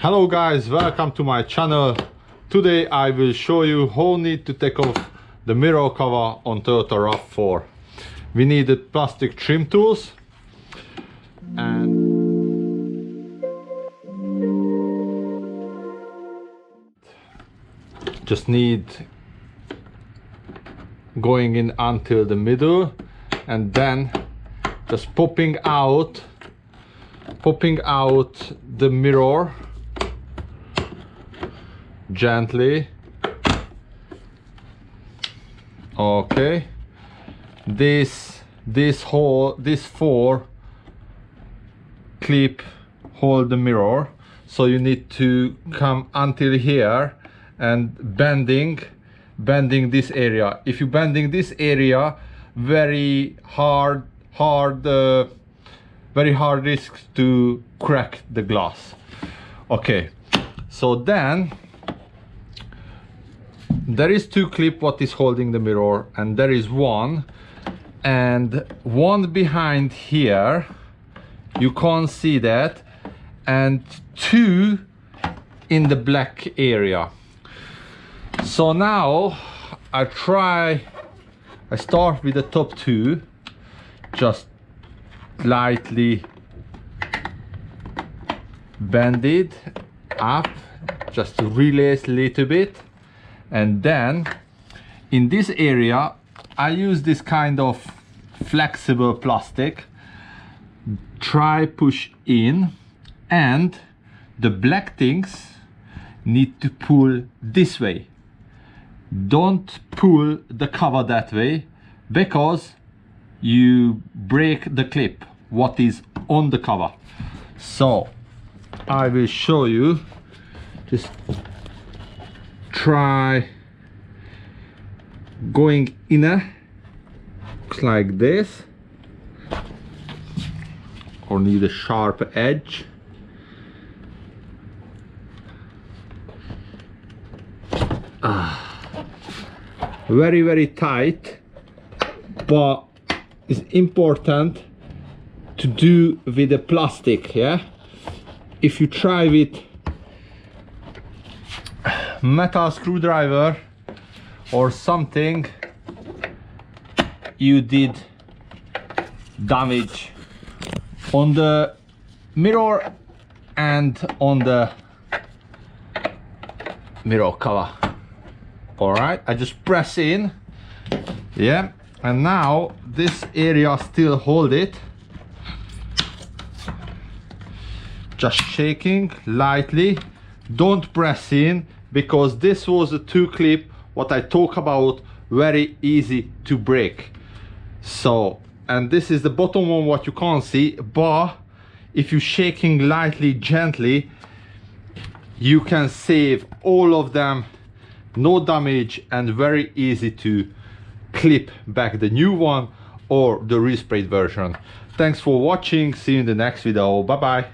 Hello guys, welcome to my channel. Today I will show you how need to take off the mirror cover on Toyota RAV4. We needed plastic trim tools and just need going in until the middle and then just popping out the mirror gently. Okay, this four clip hold the mirror, so you need to come until here and bending this area. If you bending this area, very hard risk to crack the glass. Okay, so then there is two clip what is holding the mirror, and there is one behind here, you can't see that, and two in the black area. So now I start with the top two, just lightly bend it up just to release a little bit, and then in this area I use this kind of flexible plastic, try push in, and the black things need to pull this way. Don't pull the cover that way, because you break the clip what is on the cover. So I will show you. Just try going inner like this, or need a sharp edge. Very tight, but it's important to do with the plastic. Yeah, if you try with metal screwdriver or something, you did damage on the mirror and on the mirror cover. All right, I just press in, yeah, and now this area still hold it, just shaking lightly. Don't press in, because this was the two clip what I talk about, very easy to break. So, and this is the bottom one what you can't see, but if you shaking lightly, gently, you can save all of them, no damage, and very easy to clip back the new one or the resprayed version. Thanks for watching, see you in the next video, bye bye.